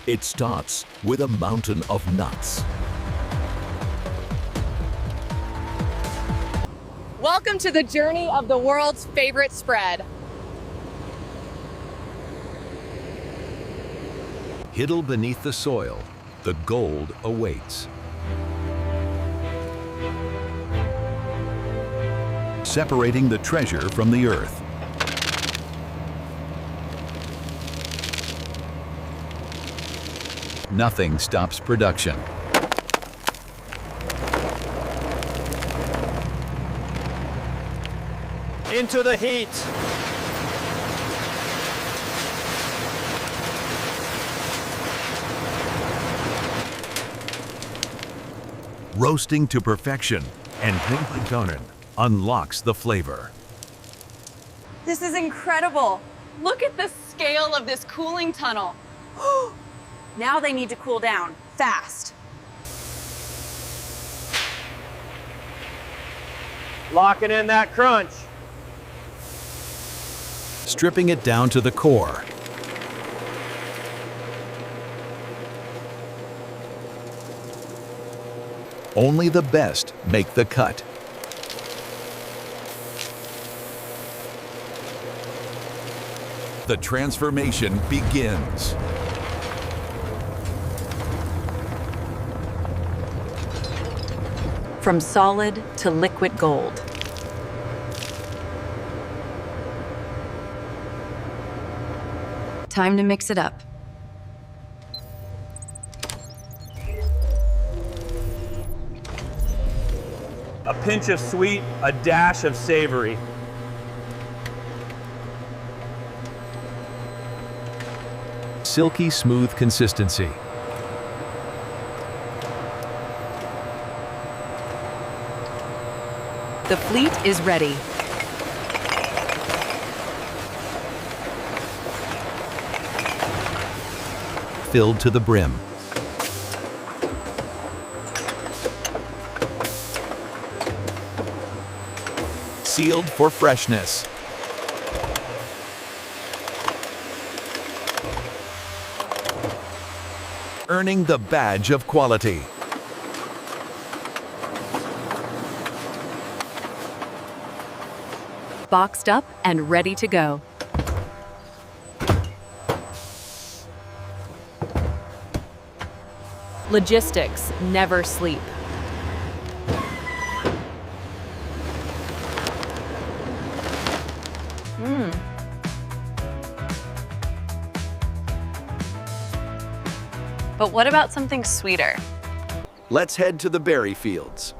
It starts with a mountain of nuts. Welcome to the journey of the world's favorite spread. Hidden beneath the soil, the gold awaits. Separating the treasure from the earth. Nothing stops production. Into the heat. Roasting to perfection, and Tonen unlocks the flavor. This is incredible. Look at the scale of this cooling tunnel. Now they need to cool down fast. Locking in that crunch. Stripping it down to the core. Only the best make the cut. The transformation begins. From solid to liquid gold. Time to mix it up. A pinch of sweet, a dash of savory. Silky smooth consistency. The fleet is ready. Filled to the brim. Sealed for freshness. Earning the badge of quality. Boxed up and ready to go. Logistics never sleep. But what about something sweeter? Let's head to the berry fields.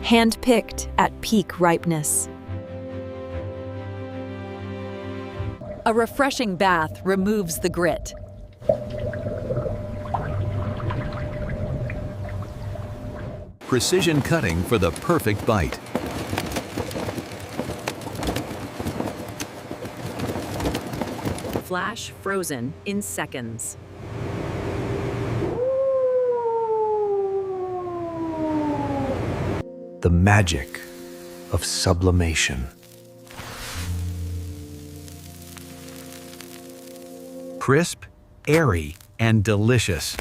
Hand-picked at peak ripeness. A refreshing bath removes the grit. Precision cutting for the perfect bite. Flash frozen in seconds. The magic of sublimation. Crisp, airy, and delicious.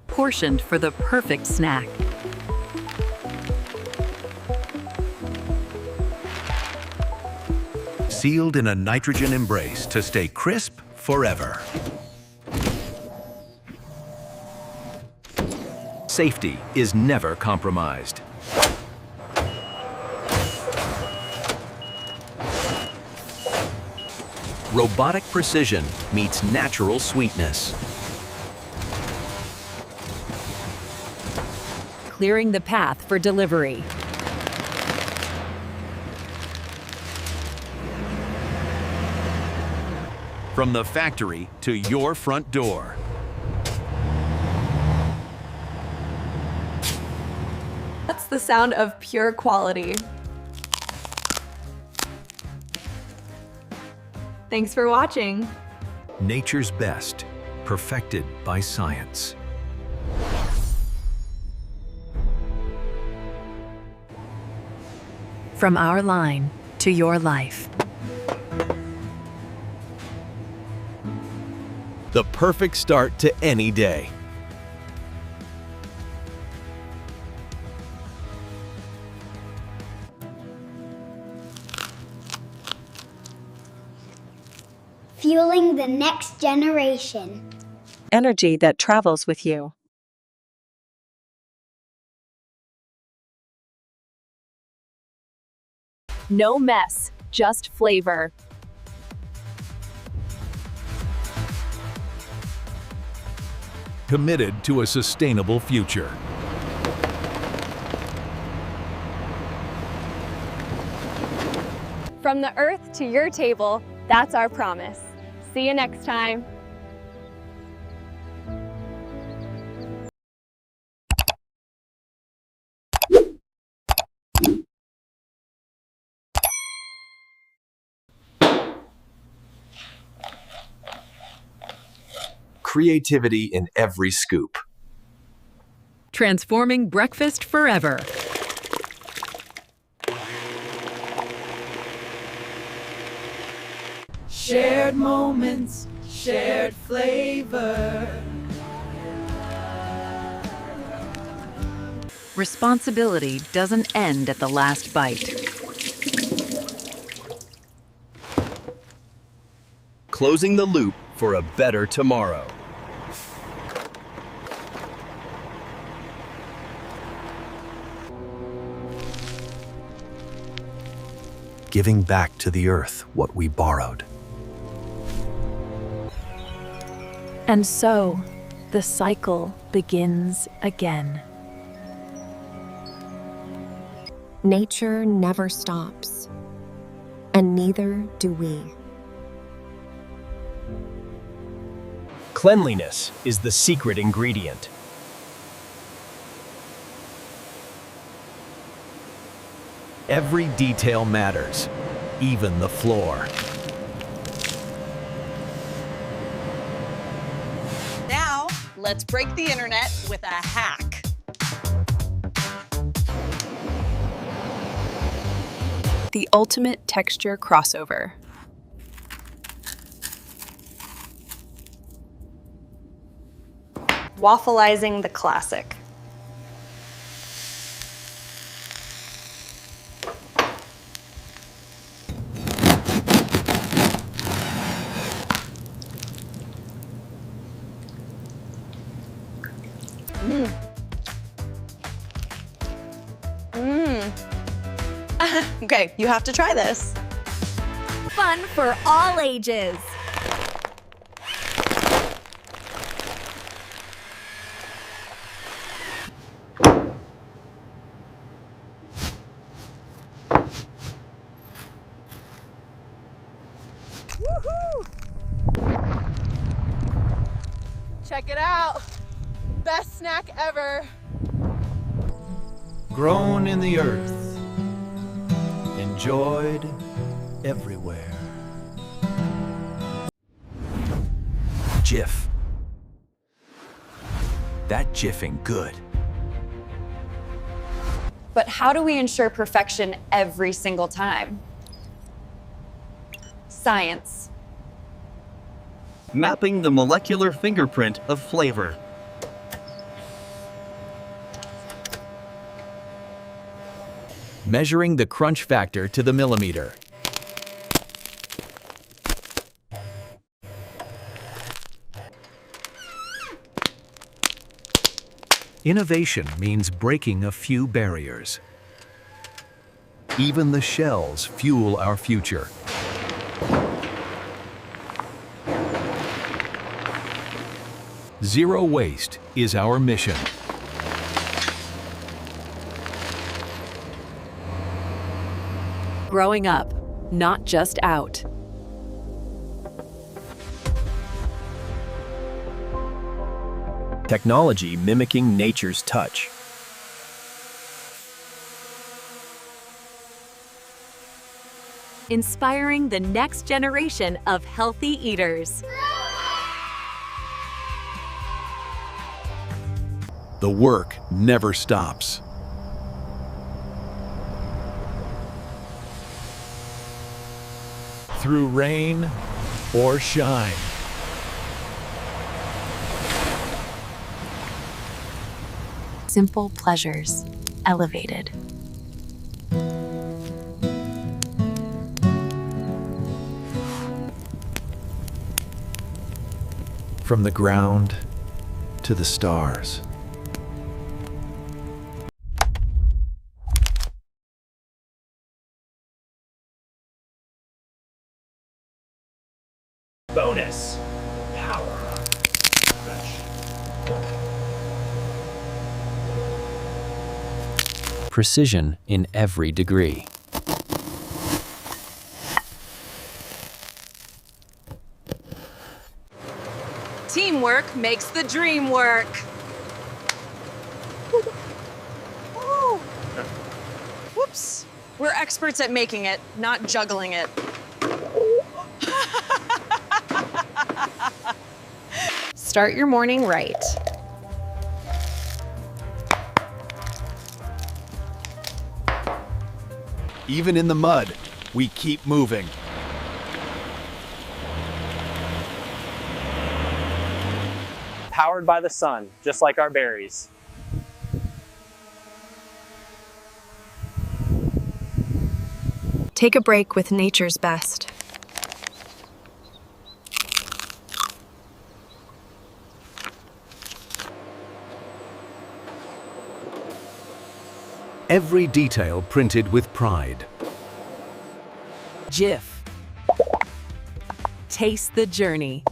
Portioned for the perfect snack. Sealed in a nitrogen embrace to stay crisp forever. Safety is never compromised. Robotic precision meets natural sweetness. Clearing the path for delivery. From the factory to your front door. That's the sound of pure quality. Thanks for watching. Nature's best, perfected by science. From our line to your life. The perfect start to any day. Fueling the next generation. Energy that travels with you. No mess, just flavor. Committed to a sustainable future. From the earth to your table, that's our promise. See you next time. Creativity in every scoop. Transforming breakfast forever. Shared moments, shared flavor. Responsibility doesn't end at the last bite. Closing the loop for a better tomorrow. Giving back to the earth what we borrowed. And so, the cycle begins again. Nature never stops, and neither do we. Cleanliness is the secret ingredient. Every detail matters, even the floor. Now, let's break the internet with a hack. The ultimate texture crossover. Waffleizing the classic. Okay, you have to try this. Fun for all ages. Check it out. Best snack ever. Grown in the earth, enjoyed everywhere. Jif. That jiffing good. But how do we ensure perfection every single time? Science. Mapping the molecular fingerprint of flavor. Measuring the crunch factor to the millimeter. Innovation means breaking a few barriers. Even the shells fuel our future. Zero waste is our mission. Growing up, not just out. Technology mimicking nature's touch. Inspiring the next generation of healthy eaters. The work never stops. through rain or shine. Simple pleasures elevated. From the ground to the stars. Bonus. Power. Precision in every degree. Teamwork makes the dream work. Ooh. Whoops. We're experts at making it, not juggling it. Start your morning right. Even in the mud, we keep moving. Powered by the sun, just like our berries. Take a break with nature's best. Every detail printed with pride. Jif. Taste the journey.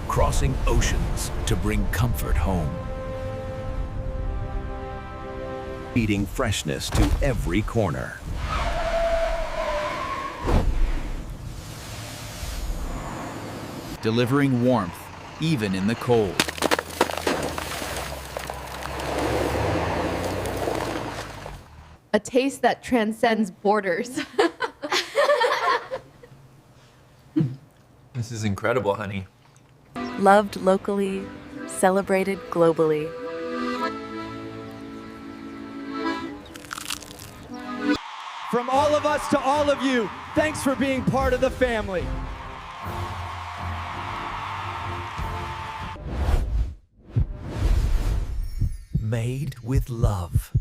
Crossing oceans to bring comfort home. Feeding freshness to every corner. Delivering warmth, even in the cold. A taste that transcends borders. This is incredible, honey. Loved locally, celebrated globally. From all of us to all of you, thanks for being part of the family. Made with love.